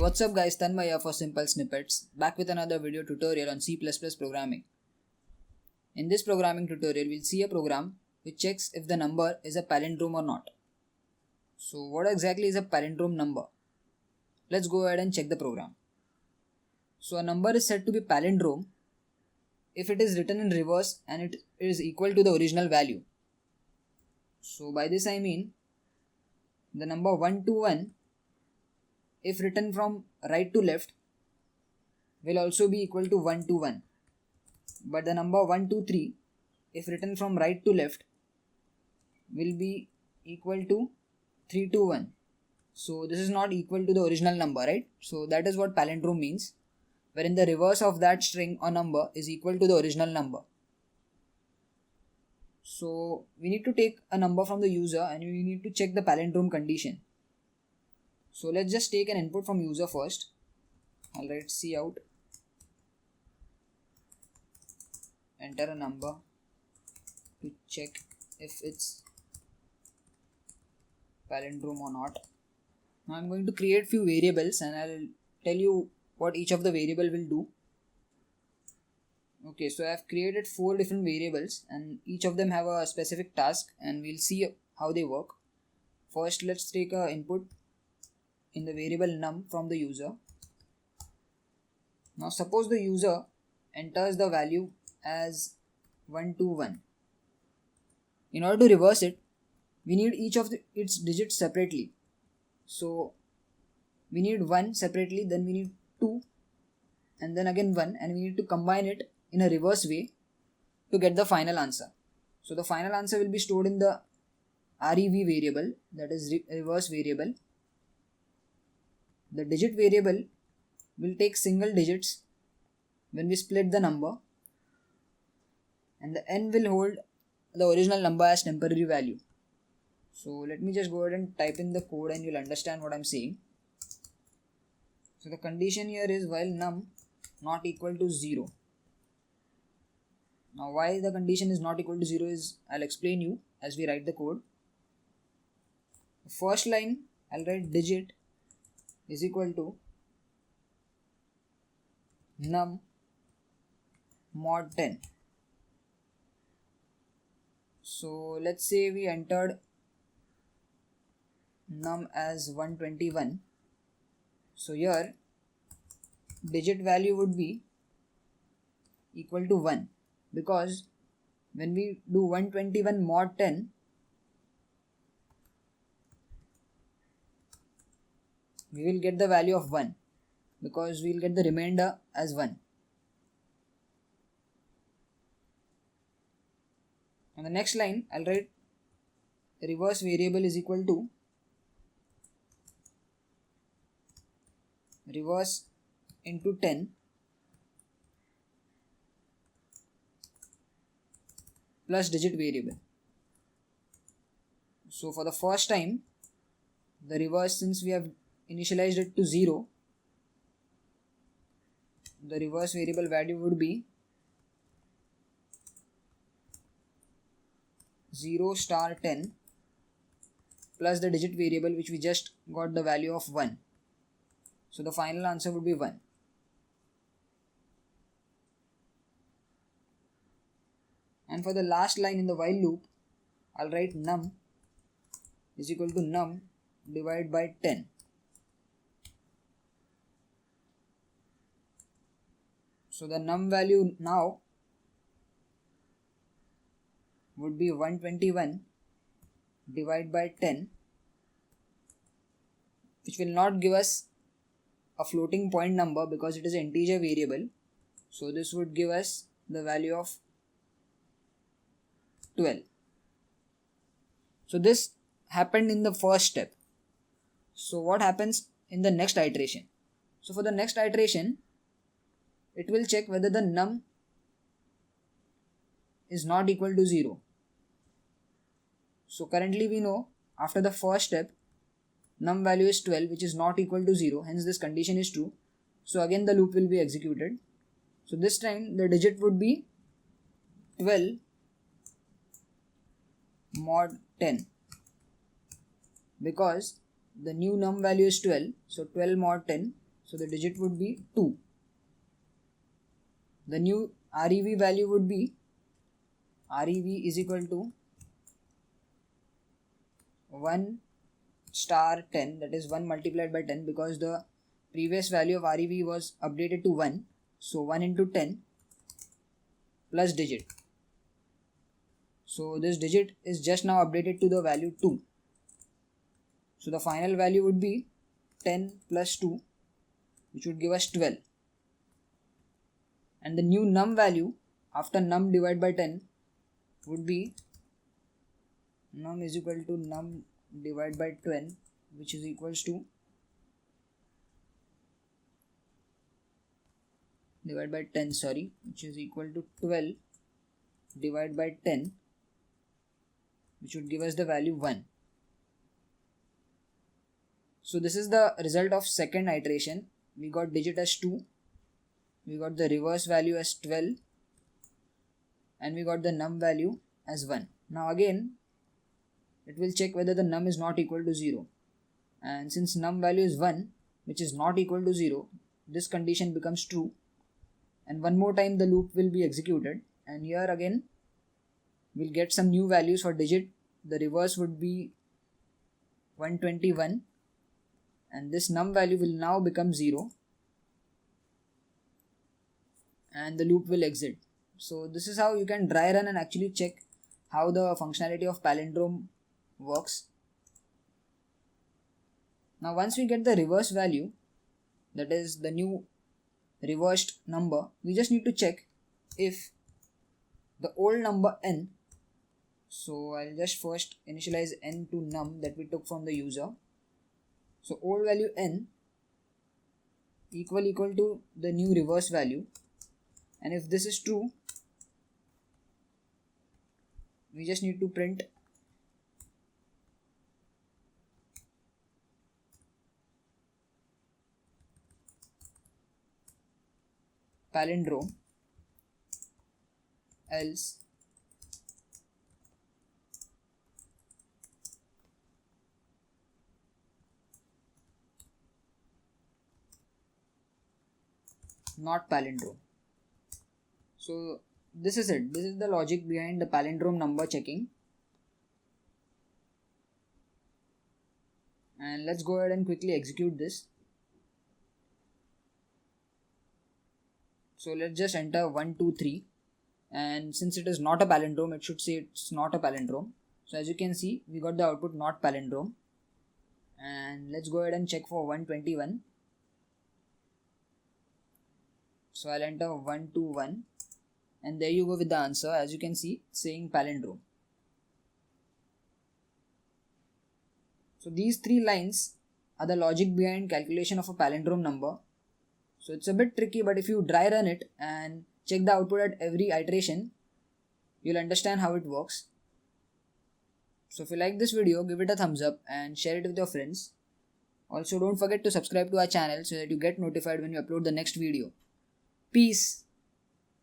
What's up guys, Tanmay here for Simple Snippets, back with another video tutorial on C++ programming. In this programming tutorial, we'll see a program which checks if the number is a palindrome or not. So what exactly is a palindrome number? Let's go ahead and check the program. So a number is said to be palindrome if it is written in reverse and it is equal to the original value. So by this I mean the number 121, if written from right to left, will also be equal to 121. But the number 123, if written from right to left, will be equal to 321. So this is not equal to the original number, right? So that is what palindrome means, wherein the reverse of that string or number is equal to the original number. So we need to take a number from the user and we need to check the palindrome condition. So let's just take an input from user first. I'll write cout, enter a number to check if it's palindrome or not. Now I'm going to create few variables and I'll tell you what each of the variable will do. Okay, so I've created 4 different variables and each of them have a specific task and we'll see how they work. First, let's take a input in the variable num from the user. Now suppose the user enters the value as 121. In order to reverse it, we need each of its digits separately. So we need 1 separately, then we need 2 and then again 1, and we need to combine it in a reverse way to get the final answer. So the final answer will be stored in the rev variable, that is reverse variable. The digit variable will take single digits when we split the number, and the n will hold the original number as temporary value. So let me just go ahead and type in the code and you'll understand what I'm saying. So the condition here is while num not equal to 0. Now why the condition is not equal to 0 is I'll explain you as we write the code. The first line I'll write digit is equal to num mod 10. So let's say we entered num as 121. So here digit value would be equal to 1, because when we do 121 mod 10, we will get the value of 1 because we will get the remainder as 1. On the next line, I'll write reverse variable is equal to reverse into 10 plus digit variable. So for the first time, the reverse, since we have initialized it to 0, the reverse variable value would be 0 star 10 plus the digit variable which we just got the value of 1. So the final answer would be 1. And for the last line in the while loop, I'll write num is equal to num divided by 10. So the num value now would be 121 divided by 10, which will not give us a floating point number because it is an integer variable. So this would give us the value of 12. So this happened in the first step. So what happens in the next iteration? So for the next iteration, it will check whether the num is not equal to 0. So currently we know after the first step, num value is 12, which is not equal to 0, hence this condition is true. So again the loop will be executed. So this time the digit would be 12 mod 10, because the new num value is 12, so 12 mod 10, So the digit would be 2. The new REV value would be REV is equal to 1 star 10, that is 1 multiplied by 10, because the previous value of REV was updated to 1. So 1 into 10 plus digit. So this digit is just now updated to the value 2. So the final value would be 10 plus 2, which would give us 12. And the new num value after num divided by 10 would be num is equal to num divided by 12, which is equals to divided by 10, which is equal to 12 divided by 10, which would give us the value 1. So this is the result of second iteration. We got digit as 2, we got the reverse value as 12, and we got the num value as 1. Now again it will check whether the num is not equal to 0, and since num value is 1, which is not equal to 0, this condition becomes true, and one more time the loop will be executed, and here again we'll get some new values for digit. The reverse would be 121, and this num value will now become 0, and the loop will exit. So this is how you can dry run and actually check how the functionality of palindrome works. Now once we get the reverse value, that is the new reversed number, we just need to check if the old number n, so I'll just first initialize n to num that we took from the user. So old value n equal to the new reverse value, and if this is true, we just need to print palindrome, else not palindrome. So this is it. This is the logic behind the palindrome number checking. And let's go ahead and quickly execute this. So let's just enter 1, 2, 3, and since it is not a palindrome, it should say it's not a palindrome. So as you can see, we got the output not palindrome. And let's go ahead and check for 121. So I'll enter 121, and there you go with the answer. As you can see, it's saying palindrome. So these 3 lines are the logic behind calculation of a palindrome number. So it's a bit tricky, but if you dry run it and check the output at every iteration, you'll understand how it works. So if you like this video, give it a thumbs up and share it with your friends. Also, don't forget to subscribe to our channel so that you get notified when you upload the next video. Peace.